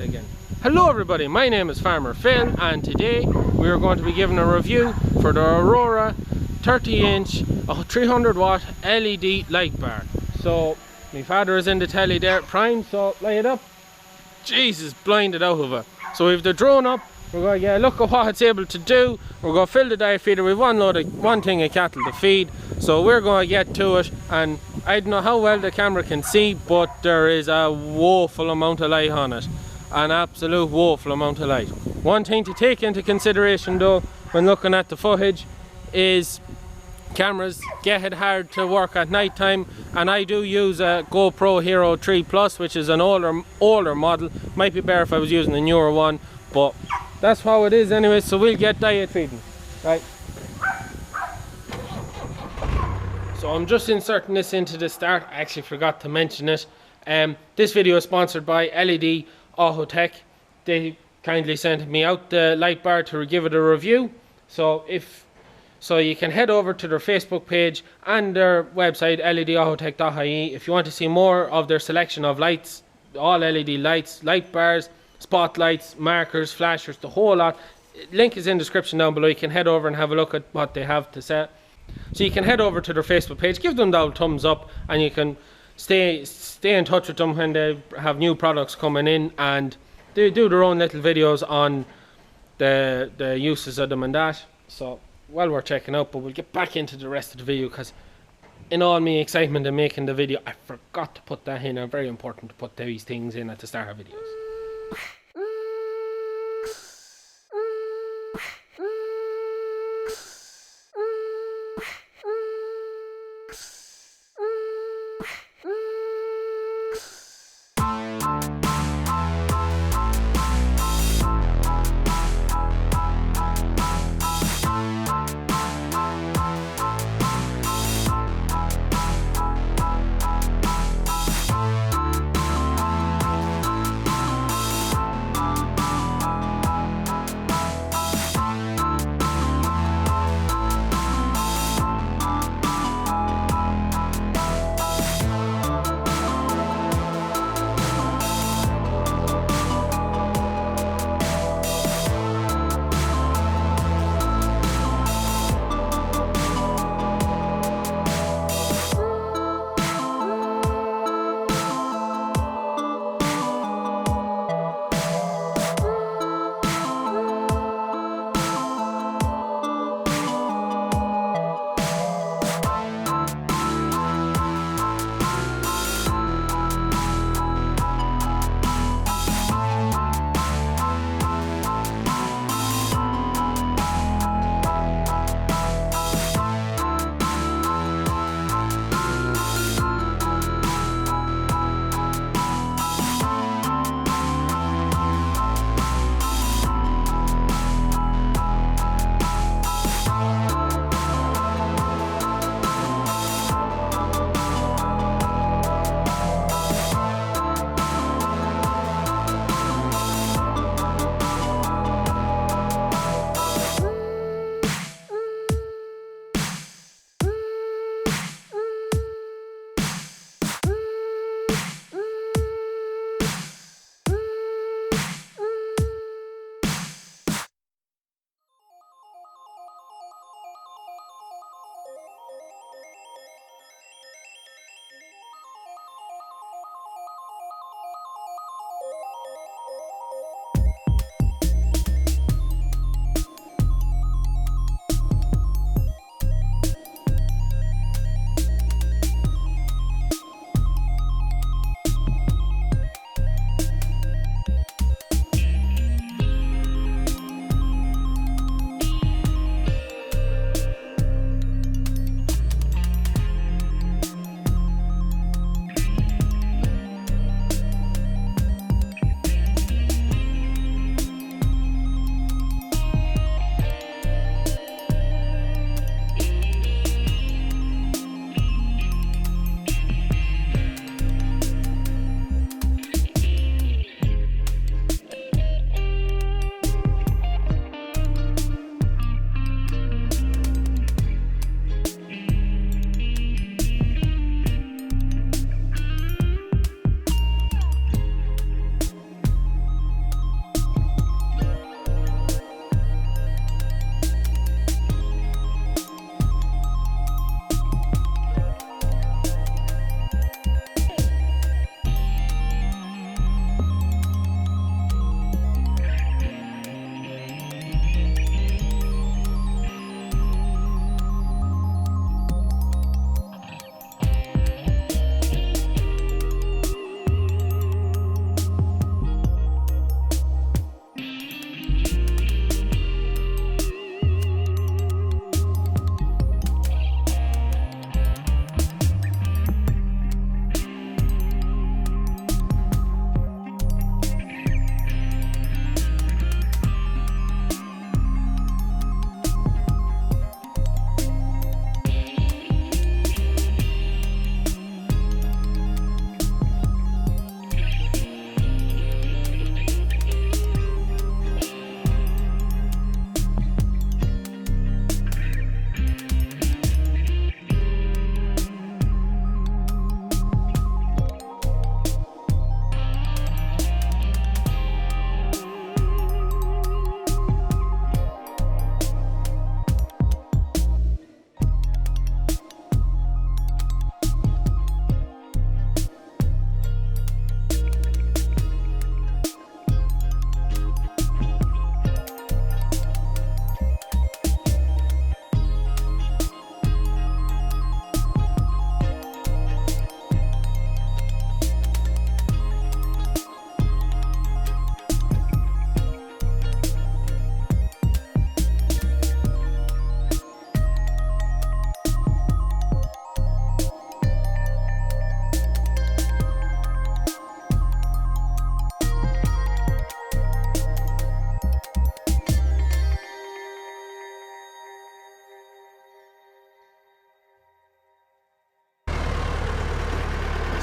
Again. Hello everybody, my name is Farmer Phil and today we are going to be giving a review for the Aurora 30-inch 300 watt LED light bar. So my father is in the telly there, prime, so light it up. Jesus, blinded out of it. So we've the drone up, we're going to get a look at what it's able to do. We're going to fill the diet feeder with one thing of cattle to feed. So we're going to get to it, and I don't know how well the camera can see, but there is a woeful amount of light on it. An absolute woeful amount of light. One thing to take into consideration though when looking at the footage is cameras get it hard to work at night time, and I do use a GoPro Hero 3 Plus, which is an older model. Might be better if I was using a newer one, but that's how it is anyway. So we'll get diet feeding, right? So I'm just inserting this into the start. I actually forgot to mention it. This video is sponsored by LED Auto Tech. They kindly sent me out the light bar to give it a review. So you can head over to their Facebook page and their website ledautotech.ie if you want to see more of their selection of lights, all LED lights, light bars, spotlights, markers, flashers, the whole lot. Link is in the description down below. You can head over and have a look at what they have to say. So you can head over to their Facebook page, give them the old thumbs up, and you can stay in touch with them when they have new products coming in, and they do their own little videos on the uses of them and that. So well worth checking out. But we'll get back into the rest of the video, because in all my excitement in making the video, I forgot to put that in. It's very important to put these things in at the start of videos.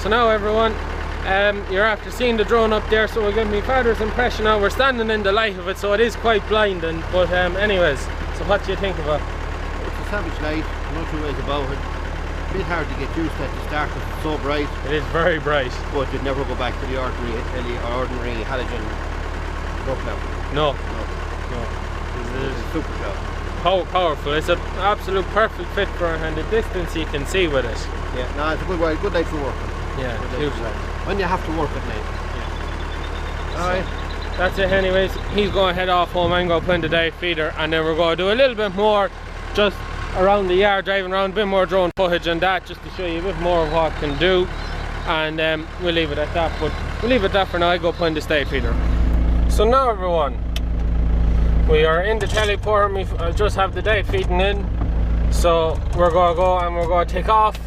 So now everyone, you're after seeing the drone up there, so we'll give me father's impression now. We're standing in the light of it, so it is quite blinding, but anyways, so what do you think of it? It's a savage light, no two ways about it. A bit hard to get used to at the start because it's so bright. It is very bright. But you'd never go back to the ordinary halogen look now. No. It's super sharp. Powerful. It's an absolute perfect fit for it, and the distance you can see with it. Yeah, no, it's a good light for working. Yeah, huge light. When you have to work at night. Yeah. Alright, that's it anyways. He's going to head off home. I'm going to put in the dive feeder, and then we're going to do a little bit more just around the yard, driving around, a bit more drone footage and that, just to show you a bit more of what it can do. And we'll leave it at that, but we'll leave it at that for now. I go put in the dive feeder. So now everyone, we are in the teleport. I just have the dive feeding in, so we're going to go and we're going to take off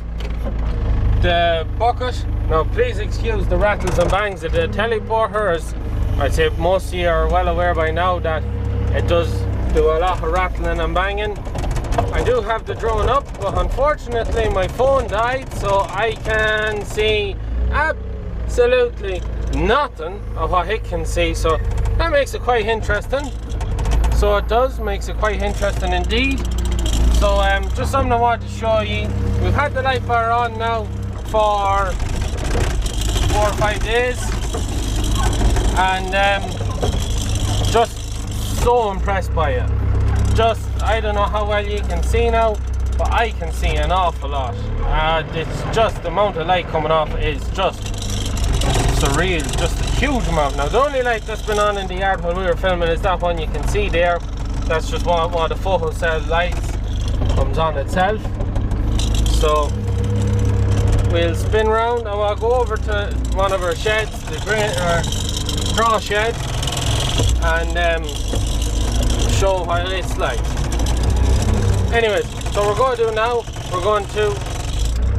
the bucket. Now please excuse the rattles and bangs of the teleporter, as I'd say most of you are well aware by now that it does do a lot of rattling and banging. I do have the drone up, but unfortunately my phone died, so I can see absolutely nothing of what it can see, so that makes it quite interesting. So it does, makes it quite interesting indeed. So just something I wanted to show you. We've had the light bar on now for 4 or 5 days, and just so impressed by it. Just, I don't know how well you can see now, but I can see an awful lot. It's just the amount of light coming off is just surreal, just a huge amount. Now the only light that's been on in the yard while we were filming is that one you can see there. That's just one of the photo cell lights comes on itself. So we'll spin round and I'll go over to one of our sheds, the straw shed, and show what it's like. Anyways, so we're going to do now, we're going to,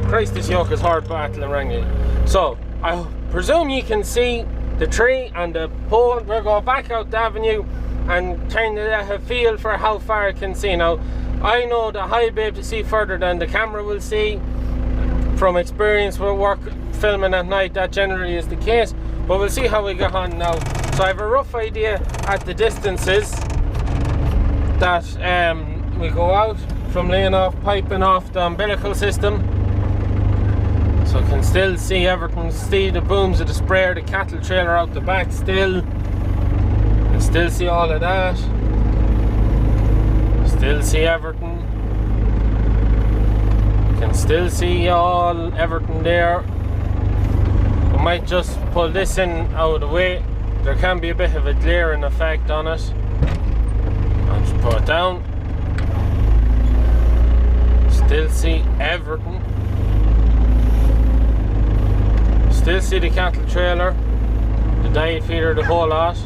Christ, this yoke is hard battling wrangling. So I presume you can see the tree and the pole. We're going back out the avenue and kind of have a feel for how far I can see. Now I know that I'll be able to see further than the camera will see. From experience with work filming at night, that generally is the case, but we'll see how we get on now. So I have a rough idea at the distances that we go out from laying off, piping off the umbilical system, so I can still see everything, see the booms of the sprayer, the cattle trailer out the back still, and still see all of that, still see everything. Can still see everything there. We might just pull this in out of the way. There can be a bit of a glaring effect on it. I'll just put it down. Still see everything. Still see the cattle trailer, the dive feeder, the whole lot.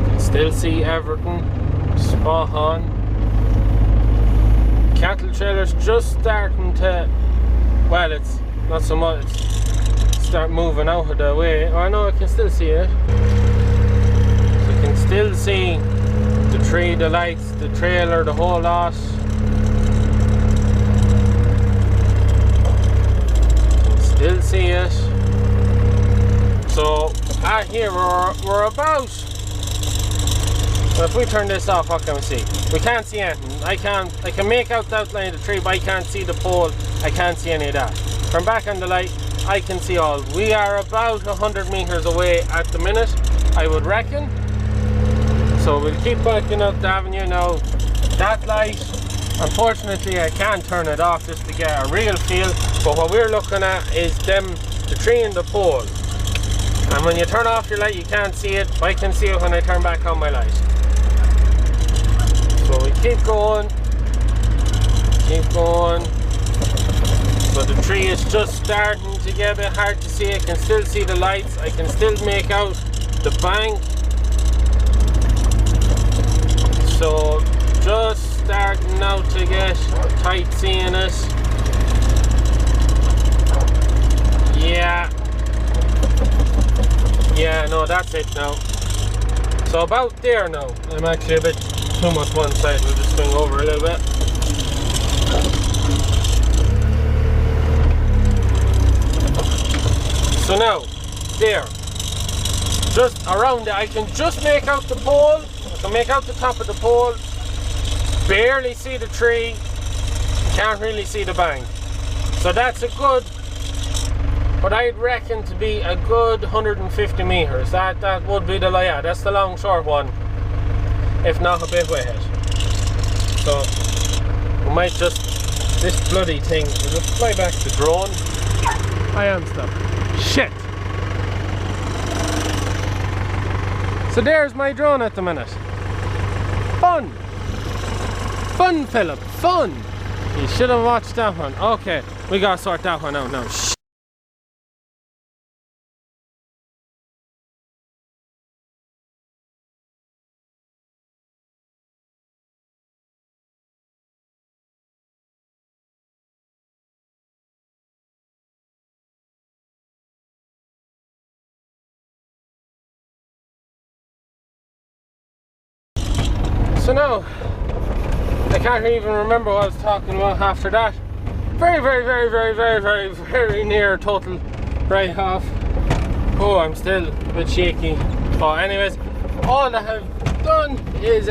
Can still see everything. Spot on. Cattle trailer's just starting to, well, it's not so much, start moving out of the way. Oh, I know I can still see it. So you can still see the tree, the lights, the trailer, the whole lot. You can still see it. So out here we're about, well, if we turn this off, what can we see? We can't see anything. I can make out the outline of the tree, but I can't see the pole. I can't see any of that. Turn back on the light, I can see all. We are about 100 meters away at the minute, I would reckon. So we'll keep backing up the avenue now. That light, unfortunately I can't turn it off just to get a real feel, but what we're looking at is the tree and the pole. And when you turn off your light you can't see it, I can see it when I turn back on my light. So we keep going, so the tree is just starting to get a bit hard to see. I can still see the lights, I can still make out the bank, so just starting now to get tight seeing it. Yeah, no, that's it now. So about there now. I'm actually a bit too much one side, we'll just swing over a little bit. So now, there, just around it, I can just make out the pole, I can make out the top of the pole, barely see the tree, can't really see the bank. So that's a good, what I'd reckon to be a good 150 meters. That would be the, yeah, that's the long short one, if not a bit wet. So we might just, this bloody thing, we'll just fly back the drone. I am stuck. Shit! So there's my drone at the minute. Fun! Fun, Philip, fun! You should have watched that one. Okay, we gotta sort that one out now. So now, I can't even remember what I was talking about after that. Very near total write off. Oh, I'm still a bit shaky. But anyways, all I have done is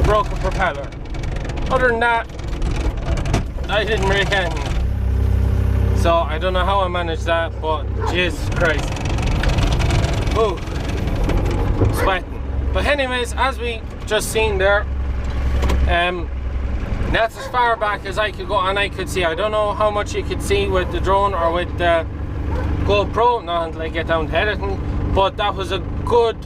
broke a propeller. Other than that, I didn't break anything. So I don't know how I managed that, but Jesus Christ. Oh, sweating. But anyways, as we just seen there, that's as far back as I could go, and I could see. I don't know how much you could see with the drone or with the GoPro, not until I get down to editing, but that was a good,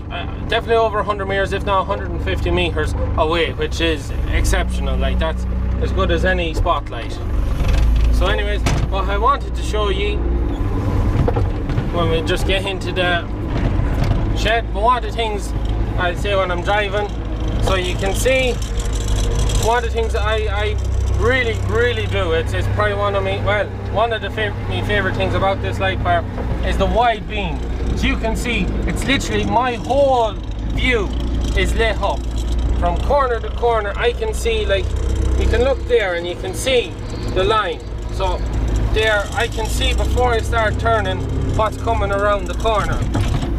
definitely over 100 meters, if not 150 meters away, which is exceptional. Like, that's as good as any spotlight. So anyways, what I wanted to show you when we just get into the shed, but one of the things I'll say when I'm driving, so you can see one of the things that I really do, it's probably one of my favorite things about this light bar is the wide beam. So you can see, it's literally my whole view is lit up from corner to corner. I can see, like, you can look there and you can see the line. So there, I can see before I start turning what's coming around the corner.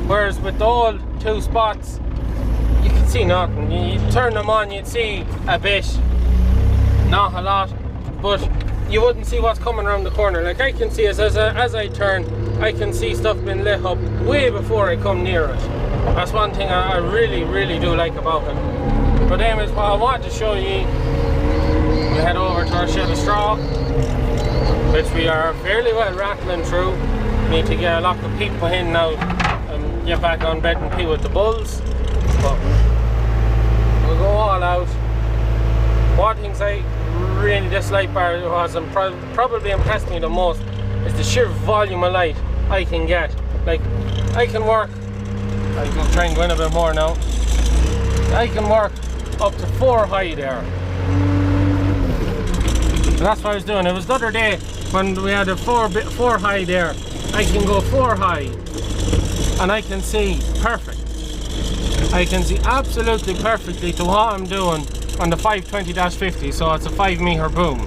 Whereas with the old two spots, you can see nothing. You turn them on, you'd see a bit, not a lot, but you wouldn't see what's coming around the corner. Like, I can see as I turn, I can see stuff being lit up way before I come near it. That's one thing I really do like about it. But anyways, what I wanted to show you, we head over to our shed of straw, which we are fairly well rattling through. Need to get a lot of people in now and get back on bed and pee with the bulls. But we'll go all out. One of the things I really dislike bar was, and probably impressed me the most, is the sheer volume of light I can get. Like, I can work, I'll try and go in a bit more now, I can work up to 4 high there. And that's what I was doing. It was the other day when we had a 4 high there. I can go 4 high and I can see perfect. I can see absolutely perfectly to what I'm doing on the 520-50, so it's a 5 meter boom,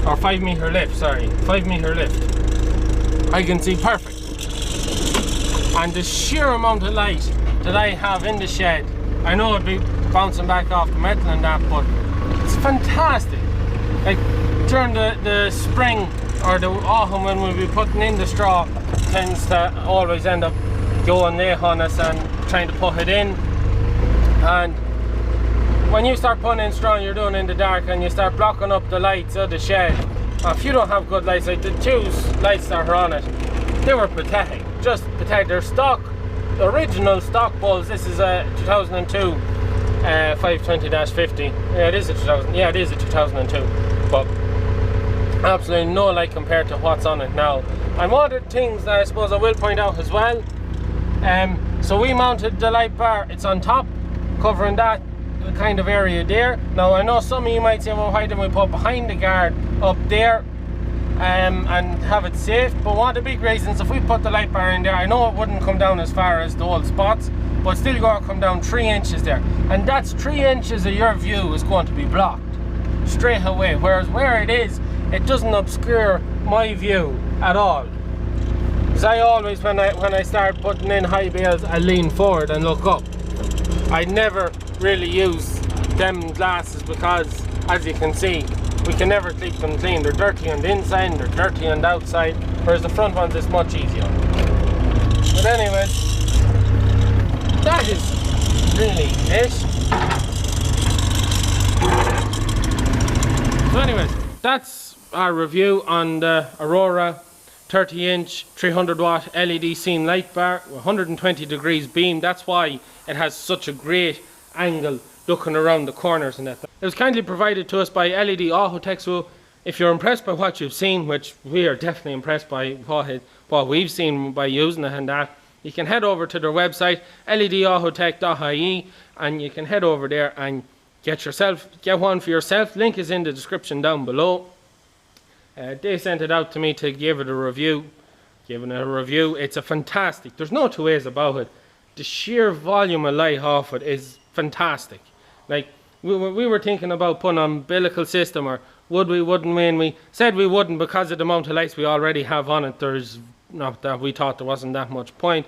or 5 meter lift, sorry, 5 meter lift. I can see perfect. And the sheer amount of light that I have in the shed, I know it'd be bouncing back off the metal and that, but it's fantastic. Like, during the spring or the autumn when we'll be putting in the straw, tends to always end up going late on us and trying to put it in. And when you start putting in straw and you're doing it in the dark and you start blocking up the lights of the shed, if you don't have good lights, like the 2 lights that are on it, they were pathetic, just pathetic. They're stock, the original stock bulbs. This is a 2002 520-50. Yeah, it is a 2000. Yeah, it is a 2002, but absolutely no light compared to what's on it now. And one of the things that I suppose I will point out as well, so we mounted the light bar, it's on top, covering that kind of area there. Now I know some of you might say, well, why didn't we put behind the guard up there and have it safe? But one of the big reasons, if we put the light bar in there, I know it wouldn't come down as far as the old spots, but still going to come down 3 inches there, and that's 3 inches of your view is going to be blocked straight away. Whereas where it is, it doesn't obscure my view at all. Because I always, when I start putting in high bales, I lean forward and look up. I never really use them glasses because, as you can see, we can never keep them clean. They're dirty on the inside and they're dirty on the outside, whereas the front ones is much easier. But anyways, that is really it. So anyways, that's our review on the Aurora 30-inch 300-watt LED scene light bar, 120 degrees beam. That's why it has such a great angle looking around the corners and that. It was kindly provided to us by LED Autotech. So if you're impressed by what you've seen, which we are definitely impressed by what we've seen by using it and that, you can head over to their website, ledautotech.ie, and you can head over there and get one for yourself. Link is in the description down below. They sent it out to me to give it a review. Giving it a review, it's a fantastic. There's no two ways about it. The sheer volume of light off it is fantastic. Like we were thinking about putting an umbilical system, or would we, wouldn't we? And we said we wouldn't because of the amount of lights we already have on it. There's not that we thought there wasn't that much point.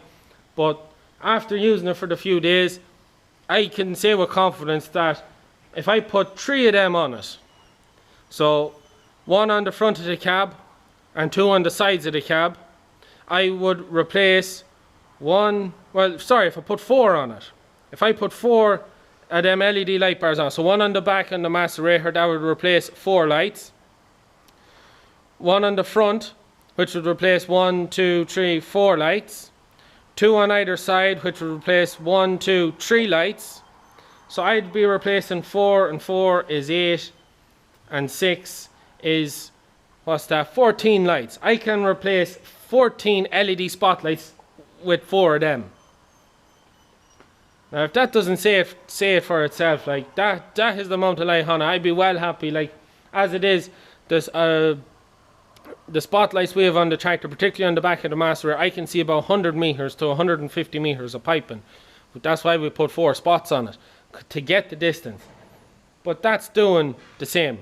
But after using it for the few days, I can say with confidence that if I put 3 of them on it, so 1 on the front of the cab and 2 on the sides of the cab, I would replace if I put 4 on it. If I put 4 of them LED light bars on, so 1 on the back and the macerator, that would replace 4 lights. 1 on the front, which would replace 1, 2, 3, 4 lights. 2 on either side, which would replace 1, 2, 3 lights. So I'd be replacing 4, and 4 is 8, and 6 is, what's that, 14 lights. I can replace 14 LED spotlights with 4 of them. Now if that doesn't say it for itself, like that is the amount of light on it, I'd be well happy. Like as it is, there's the spotlights we have on the tractor, particularly on the back of the macerator, I can see about 100 meters to 150 meters of piping. But that's why we put 4 spots on it, to get the distance. But that's doing the same.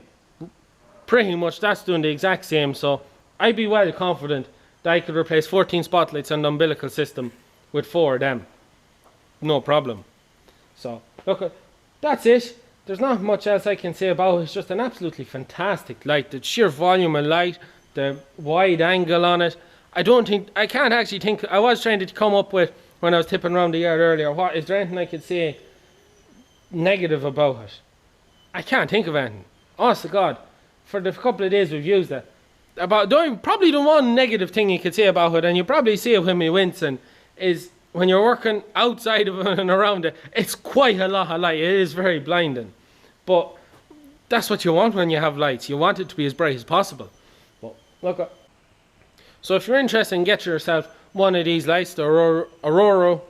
Pretty much that's doing the exact same. So I'd be well confident that I could replace 14 spotlights on the umbilical system with 4 of them. No problem. So look, that's it. There's not much else I can say about it. It's just an absolutely fantastic light. The sheer volume of light, the wide angle on it. I can't actually think. I was trying to come up with, when I was tipping around the yard earlier, what is there anything I could say negative about it? I can't think of anything. Honest to God, for the couple of days we've used it, probably the one negative thing you could say about it, and you probably see it when we wincing, is when you're working outside of it and around it, it's quite a lot of light. It is very blinding. But that's what you want when you have lights. You want it to be as bright as possible. But look, so if you're interested in getting yourself one of these lights, the Aurora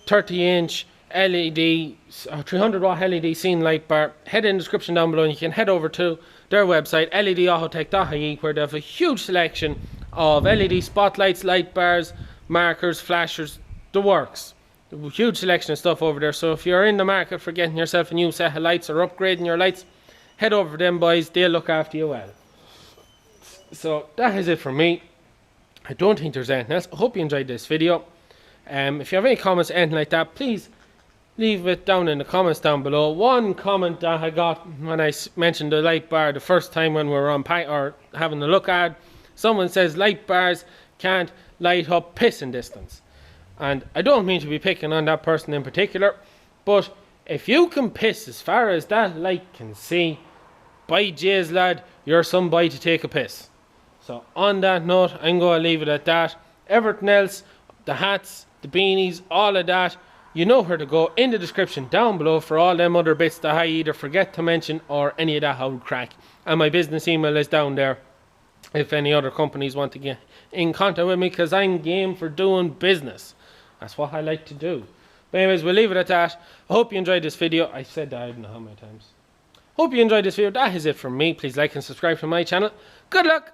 30-inch LED 300-watt LED scene light bar, head in the description down below and you can head over to their website, ledautotech.ie, where they have a huge selection of LED spotlights, light bars, markers, flashers, the works. A huge selection of stuff over there. So if you're in the market for getting yourself a new set of lights or upgrading your lights, head over to them boys. They'll look after you well. So that is it for me. I don't think there's anything else. I hope you enjoyed this video. If you have any comments, anything like that, please leave it down in the comments down below. One comment that I got when I mentioned the light bar the first time when we were on having a look at, someone says light bars can't light up pissing distance. And I don't mean to be picking on that person in particular, but if you can piss as far as that light can see, by J's lad, you're somebody to take a piss. So on that note, I'm going to leave it at that. Everything else, the hats, the beanies, all of that, you know where to go in the description down below for all them other bits that I either forget to mention or any of that how crack. And my business email is down there if any other companies want to get in contact with me, because I'm game for doing business. That's what I like to do. But anyways, we'll leave it at that. I hope you enjoyed this video. I said that I don't know how many times. Hope you enjoyed this video. That is it from me. Please like and subscribe to my channel. Good luck.